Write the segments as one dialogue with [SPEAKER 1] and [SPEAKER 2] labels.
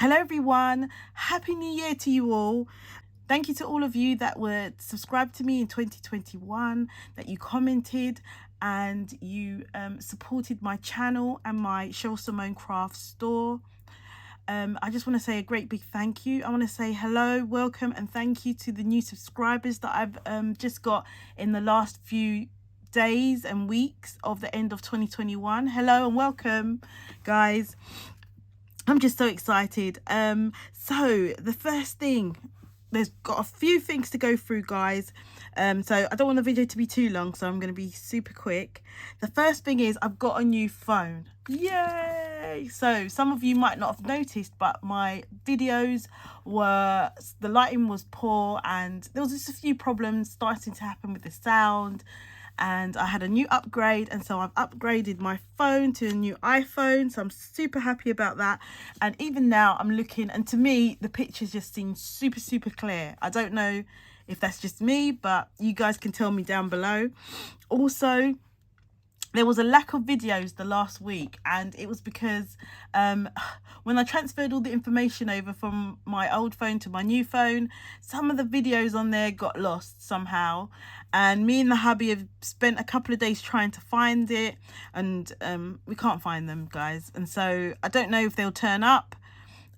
[SPEAKER 1] Hello everyone, happy new year to you all. Thank you to all of you that were subscribed to me in 2021, that you commented and you supported my channel and my Cheryl Simone Crafts store. I just want to say a great big thank you. I want to say hello, welcome and thank you to the new subscribers that I've just got in the last few days and weeks of the end of 2021. Hello and welcome, guys. I'm just so excited. So the first thing, there's got a few things to go through, guys. So I don't want the video to be too long, so I'm going to be super quick. The first thing is I've got a new phone. Yay! So some of you might not have noticed, but my videos were, the lighting was poor and there was just a few problems starting to happen with the sound. And I had a new upgrade, and so I've upgraded my phone to a new iPhone, so I'm super happy about that. And even now I'm looking, and to me the pictures just seem super clear. I don't know if that's just me, but you guys can tell me down below. Also, there was a lack of videos the last week, and it was because when I transferred all the information over from my old phone to my new phone, some of the videos on there got lost somehow, and me and the hubby have spent a couple of days trying to find it, and we can't find them, guys. And so I don't know if they'll turn up,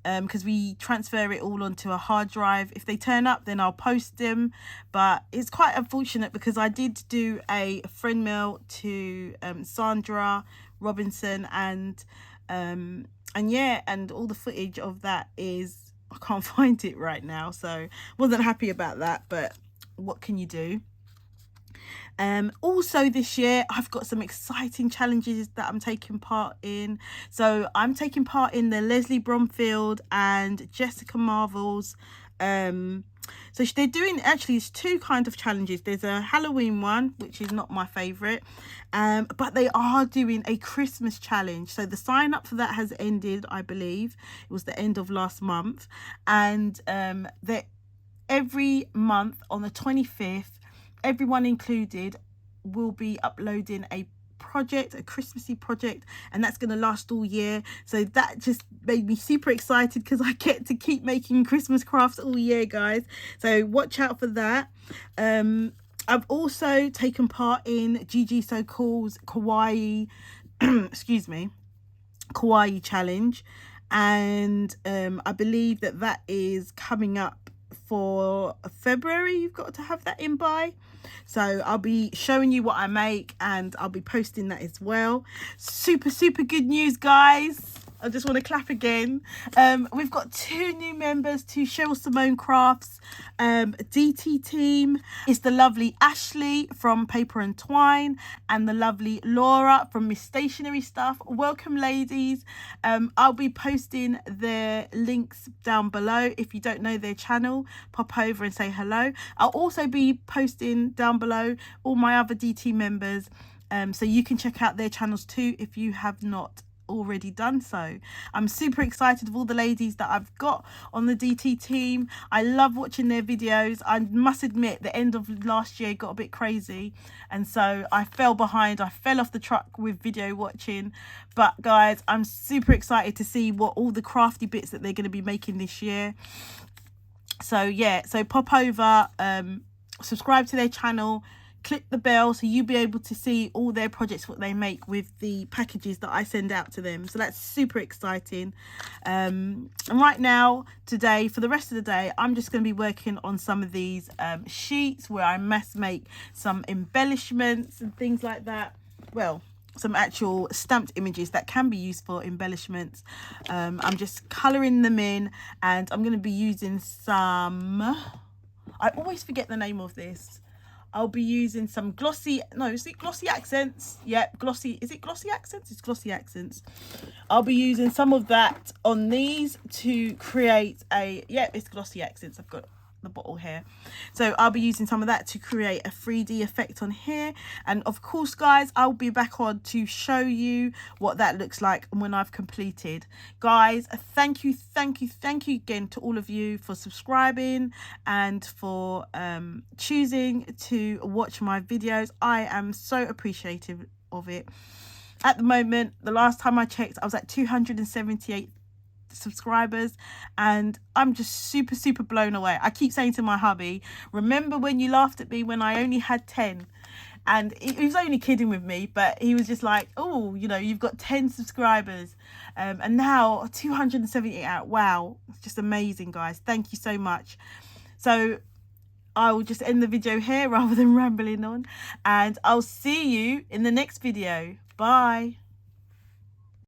[SPEAKER 1] because we transfer it all onto a hard drive. If they turn up, then I'll post them. But it's quite unfortunate because I did do a friend mail to Sandra Robinson, and yeah, and all the footage of that is, I can't find it right now, so wasn't happy about that, but what can you do? Also this year I've got some exciting challenges that I'm taking part in. So I'm taking part in the Leslie Bromfield and Jessica Marvel's so they're doing, actually it's two kind of challenges. There's a Halloween one, which is not my favorite, but they are doing a Christmas challenge. So the sign up for that has ended, I believe it was the end of last month, and every month on the 25th, everyone included will be uploading a project, a Christmassy project, and that's going to last all year. So that just made me super excited because I get to keep making Christmas crafts all year, guys. So watch out for that. I've also taken part in Gigi So Cool's Kawaii excuse me, Kawaii challenge, and I believe that is coming up for February. You've got to have that in by, so I'll be showing you what I make and I'll be posting that as well. Super good news, guys. I just want to clap again. We've got 2 new members to Cheryl Simone Crafts DT team. It's the lovely Ashley from Paper and Twine and the lovely Laura from Miss Stationery Stuff. Welcome, ladies. I'll be posting their links down below. If you don't know their channel, pop over and say hello. I'll also be posting down below all my other DT members, so you can check out their channels too if you have not already done so. I'm super excited of all the ladies that I've got on the DT team. I love watching their videos. I must admit the end of last year got a bit crazy, and so I fell behind. I fell off the truck with video watching, but guys, I'm super excited to see what all the crafty bits that they're going to be making this year. So yeah, so pop over, subscribe to their channel, click the bell so you'll be able to see all their projects, what they make with the packages that I send out to them. So that's super exciting. And right now, today, for the rest of the day, I'm just going to be working on some of these sheets where I mass make some embellishments and things like that. Well, some actual stamped images that can be used for embellishments. I'm just colouring them in, and I'm going to be using some, I always forget the name of this. I'll be using some glossy, no, is it glossy accents? Yep, glossy, is it glossy accents? It's glossy accents. I'll be using some of that on these to create a, yep, it's glossy accents. I've got the bottle here, so I'll be using some of that to create a 3D effect on here. And of course, guys, I'll be back on to show you what that looks like when I've completed. Guys, thank you again to all of you for subscribing and for choosing to watch my videos. I am so appreciative of it. At the moment, the last time I checked, I was at 278 subscribers, and I'm just super blown away. I keep saying to my hubby, remember when you laughed at me when I only had 10? And he was only kidding with me, but he was just like, oh, you know, you've got 10 subscribers, and now 278 out. Wow, it's just amazing, guys. Thank you so much. So I will just end the video here rather than rambling on, and I'll see you in the next video. Bye.